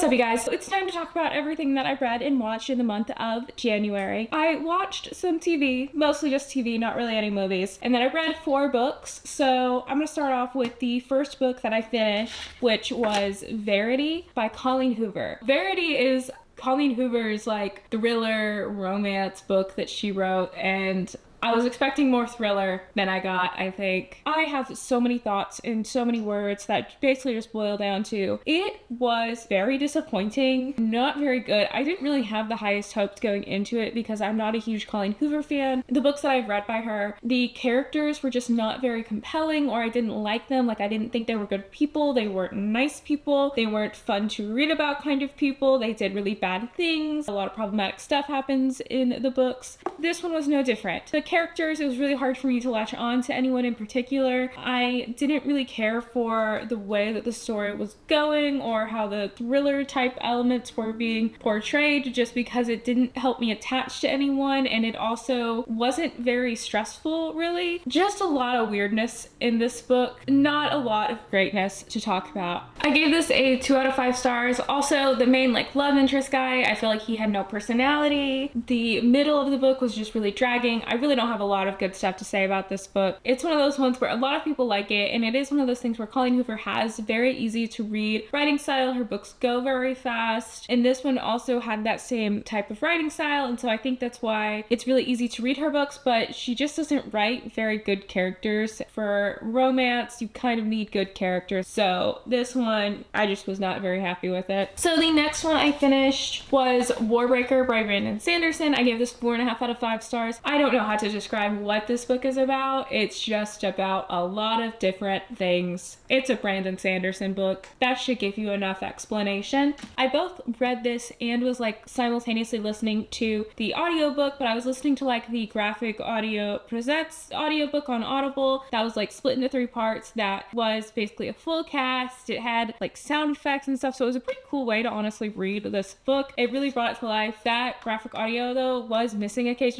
What's up, you guys? It's time to talk about everything that I read and watched in the month of January. I watched some TV, mostly just TV, not really any movies, and then I read 4 books. So I'm gonna start off with the first book that I finished, which was Verity by Colleen Hoover. Verity is Colleen Hoover's like thriller romance book that she wrote, and I was expecting more thriller than I got, I think. I have so many thoughts in so many words that basically just boil down to, it was very disappointing, not very good. I didn't really have the highest hopes going into it because I'm not a huge Colleen Hoover fan. The books that I've read by her, the characters were just not very compelling, or I didn't like them. Like, I didn't think they were good people. They weren't nice people. They weren't fun to read about kind of people. They did really bad things. A lot of problematic stuff happens in the books. This one was no different. The characters, it was really hard for me to latch on to anyone in particular. I didn't really care for the way that the story was going or how the thriller type elements were being portrayed, just because it didn't help me attach to anyone, and it also wasn't very stressful, really. Just a lot of weirdness in this book, not a lot of greatness to talk about. I gave this a 2 out of 5 stars. Also, the main love interest guy, I feel like he had no personality. The middle of the book was just really dragging. I really don't have a lot of good stuff to say about this book. It's one of those ones where a lot of people like it, and it is one of those things where Colleen Hoover has very easy to read writing style. Her books go very fast, and this one also had that same type of writing style, and so I think that's why it's really easy to read her books, but she just doesn't write very good characters. For romance, you kind of need good characters, so this one, I just was not very happy with it. So the next one I finished was Warbreaker by Sanderson. I gave this 4.5 out of 5 stars. I don't know how to describe what this book is about. It's just about a lot of different things. It's a Brandon Sanderson book. That should give you enough explanation. I both read this and was simultaneously listening to the audiobook, but I was listening to the Graphic Audio Presents audiobook on Audible that was split into 3 parts. That was basically a full cast. It had sound effects and stuff, so it was a pretty cool way to honestly read this book. It really brought it to life. That graphic audio though was missing occasionally,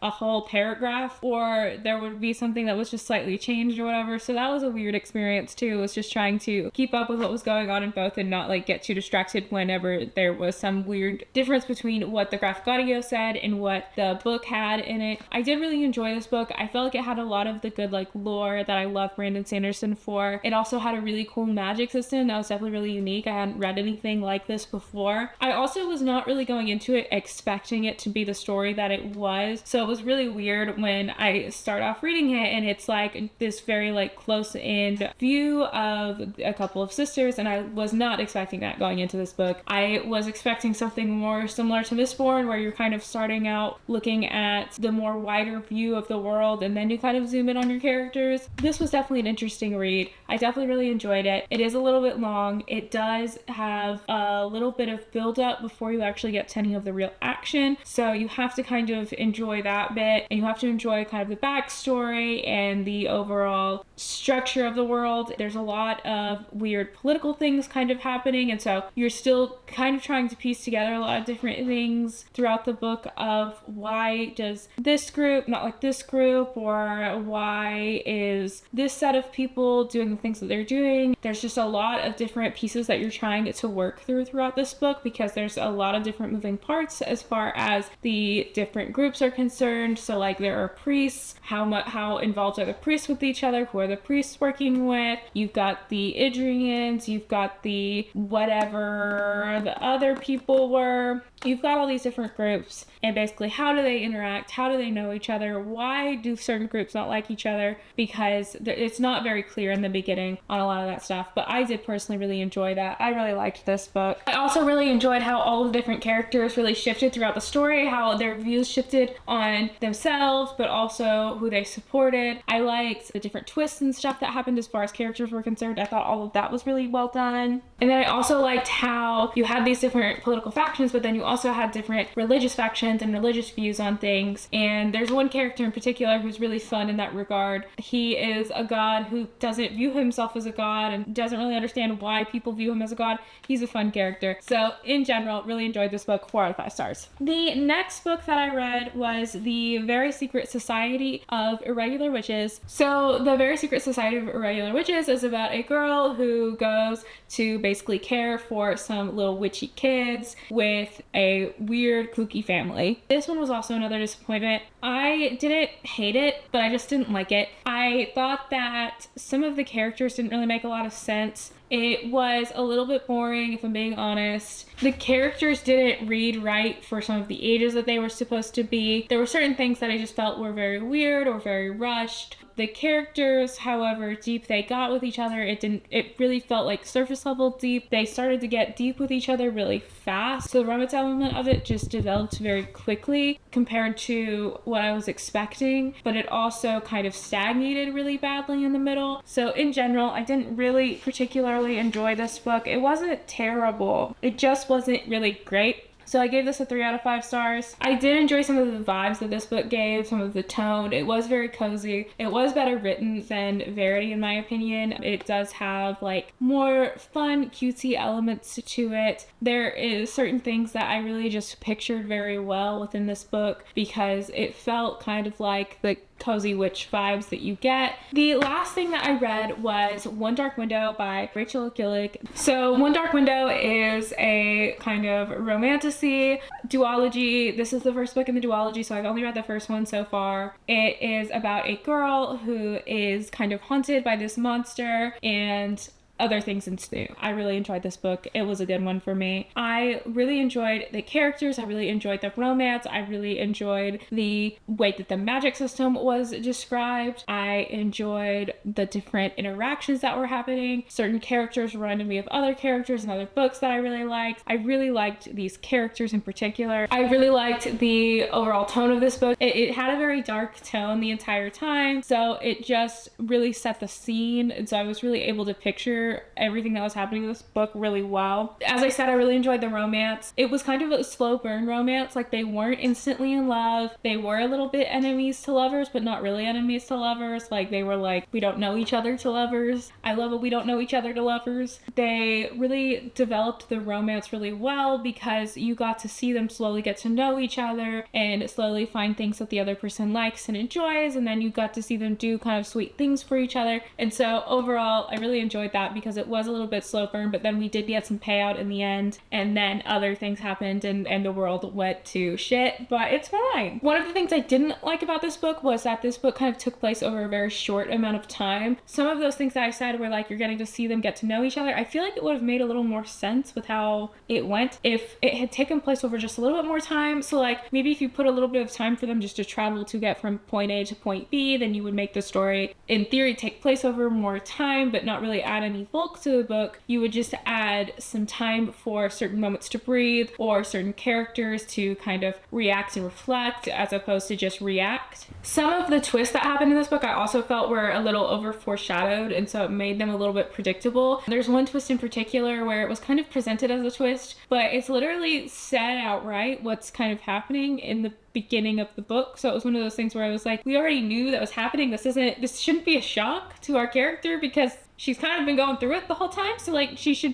a whole paragraph, or there would be something that was just slightly changed or whatever, so that was a weird experience too. It was just trying to keep up with what was going on in both and not get too distracted whenever there was some weird difference between what the graphic audio said and what the book had in it. I did really enjoy this book. I felt like it had a lot of the good lore that I love Brandon Sanderson for. It also had a really cool magic system that was definitely really unique. I hadn't read anything like this before. I also was not really going into it expecting it to be the story that it was, so it was really weird when I start off reading it and it's this very close-in view of a couple of sisters, and I was not expecting that going into this book. I was expecting something more similar to Mistborn, where you're kind of starting out looking at the more wider view of the world and then you kind of zoom in on your characters. This was definitely an interesting read. I definitely really enjoyed it. It is a little bit long. It does have a little bit of build-up before you actually get to any of the real action, so you have to kind of enjoy that bit, and you have to enjoy kind of the backstory and the overall structure of the world. There's a lot of weird political things kind of happening, and so you're still kind of trying to piece together a lot of different things throughout the book of why does this group not like this group, or why is this set of people doing the things that they're doing. There's just a lot of different pieces that you're trying to work throughout this book, because there's a lot of different moving parts as far as the different groups are concerned. So there are priests, how involved are the priests with each other, who are the priests working with, you've got the Idrians, you've got the whatever the other people were, you've got all these different groups, and basically how do they interact, how do they know each other, why do certain groups not like each other, because it's not very clear in the beginning on a lot of that stuff. But I did personally really enjoy that. I really liked this book. I also really enjoyed how all the different characters really shifted throughout the story, how their views shifted on themselves but also who they supported. I liked the different twists and stuff that happened as far as characters were concerned. I thought all of that was really well done. And then I also liked how you had these different political factions, but then you also had different religious factions and religious views on things. And there's one character in particular who's really fun in that regard. He is a god who doesn't view himself as a god and doesn't really understand why people view him as a god. He's a fun character. So in general, really enjoyed this book. 4 out of 5 stars. The next book that I read was the very Very Secret Society of Irregular Witches. So the Very Secret Society of Irregular Witches is about a girl who goes to basically care for some little witchy kids with a weird kooky family. This one was also another disappointment. I didn't hate it, but I just didn't like it. I thought that some of the characters didn't really make a lot of sense. It was a little bit boring, if I'm being honest. The characters didn't read right for some of the ages that they were supposed to be. There were certain things that I just felt were very weird or very rushed. The characters, however deep they got with each other, it really felt like surface level deep. They started to get deep with each other really fast. So the romance element of it just developed very quickly compared to what I was expecting, but it also kind of stagnated really badly in the middle. So in general, I didn't really particularly enjoy this book. It wasn't terrible. It just wasn't really great. So I gave this a 3 out of 5 stars. I did enjoy some of the vibes that this book gave, some of the tone. It was very cozy. It was better written than Verity, in my opinion. It does have like more fun, cutesy elements to it. There is certain things that I really just pictured very well within this book because it felt kind of like the cozy witch vibes that you get. The last thing that I read was One Dark Window by Rachel Gilig. So One Dark Window is a kind of romantasy duology. This is the first book in the duology, so I've only read the first one so far. It is about a girl who is kind of haunted by this monster and other things ensue. I really enjoyed this book. It was a good one for me. I really enjoyed the characters. I really enjoyed the romance. I really enjoyed the way that the magic system was described. I enjoyed the different interactions that were happening. Certain characters reminded me of other characters in other books that I really liked. I really liked these characters in particular. I really liked the overall tone of this book. It had a very dark tone the entire time, so it just really set the scene, and so I was really able to picture everything that was happening in this book really well. As I said, I really enjoyed the romance. It was kind of a slow burn romance. Like, they weren't instantly in love. They were a little bit enemies to lovers, but not really enemies to lovers. Like, they were like, we don't know each other to lovers. I love it. We don't know each other to lovers. They really developed the romance really well because you got to see them slowly get to know each other and slowly find things that the other person likes and enjoys, and then you got to see them do kind of sweet things for each other. And so overall, I really enjoyed that because it was a little bit slow burn, but then we did get some payout in the end, and then other things happened and the world went to shit, but it's fine. One of the things I didn't like about this book was that this book kind of took place over a very short amount of time. Some of those things that I said were like, you're getting to see them get to know each other. I feel like it would have made a little more sense with how it went if it had taken place over just a little bit more time. So like, maybe if you put a little bit of time for them just to travel to get from point A to point B, then you would make the story in theory take place over more time, but not really add any bulk to the book. You would just add some time for certain moments to breathe or certain characters to kind of react and reflect as opposed to just react. Some of the twists that happened in this book I also felt were a little over foreshadowed, and so it made them a little bit predictable. There's one twist in particular where it was kind of presented as a twist, but it's literally said outright what's kind of happening in the beginning of the book. So it was one of those things where I was like, we already knew that was happening. This shouldn't be a shock to our character because she's kind of been going through it the whole time. So like, she should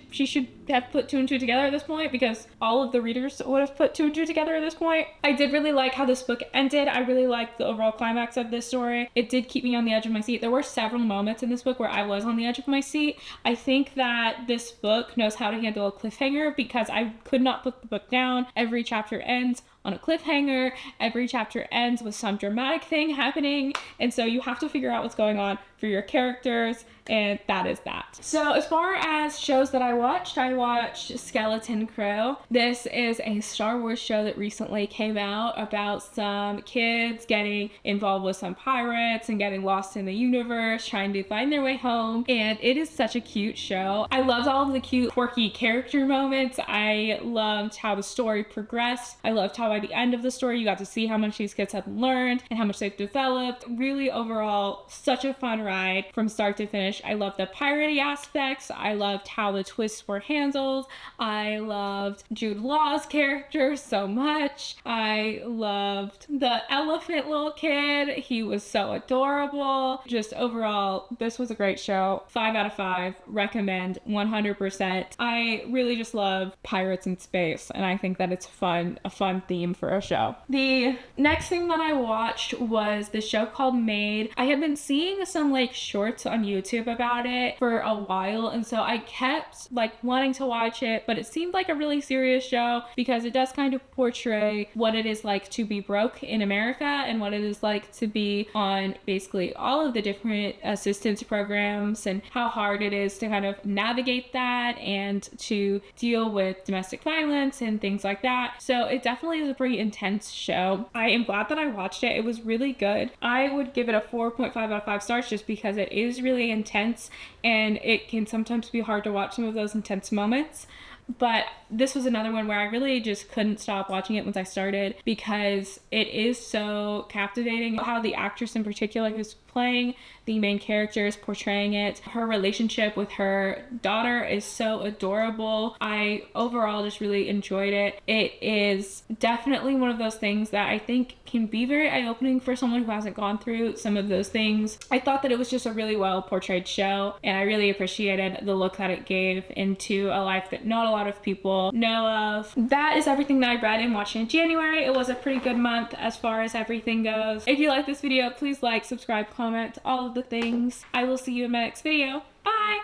have put 2 and 2 together at this point because all of the readers would have put 2 and 2 together at this point. I did really like how this book ended. I really liked the overall climax of this story. It did keep me on the edge of my seat. There were several moments in this book where I was on the edge of my seat. I think that this book knows how to handle a cliffhanger because I could not put the book down. Every chapter ends on a cliffhanger. Every chapter ends with some dramatic thing happening, and so you have to figure out what's going on for your characters, and that is that. So as far as shows that I watched Skeleton Crow. This is a Star Wars show that recently came out about some kids getting involved with some pirates and getting lost in the universe, trying to find their way home, and it is such a cute show. I loved all of the cute, quirky character moments. I loved how the story progressed. I loved how by the end of the story you got to see how much these kids had learned and how much they've developed. Really, overall, such a fun ride from start to finish. I loved the piratey aspects. I loved how the twists were handled. I loved Jude Law's character so much. I loved the elephant little kid. He was so adorable. Just overall, this was a great show. 5 out of 5. Recommend 100%. I really just love pirates in space, and I think that it's a fun theme for a show. The next thing that I watched was the show called Maid. I had been seeing some like shorts on YouTube about it for a while, and so I kept like wanting to watch it, but it seemed like a really serious show because it does kind of portray what it is like to be broke in America and what it is like to be on basically all of the different assistance programs and how hard it is to kind of navigate that and to deal with domestic violence and things like that. So it definitely is a pretty intense show. I am glad that I watched it. It was really good. I would give it a 4.5 out of 5 stars just because it is really intense and it can sometimes be hard to watch some of those intense moments. But this was another one where I really just couldn't stop watching it once I started because it is so captivating. How the actress in particular who's playing the main character is portraying it. Her relationship with her daughter is so adorable. I overall just really enjoyed it. It is definitely one of those things that I think can be very eye-opening for someone who hasn't gone through some of those things. I thought that it was just a really well portrayed show, and I really appreciated the look that it gave into a life that not a lot of people know of. That is everything that I read and watched in January. It was a pretty good month as far as everything goes. If you like this video, please like, subscribe, comment, all of the things. I will see you in my next video. Bye!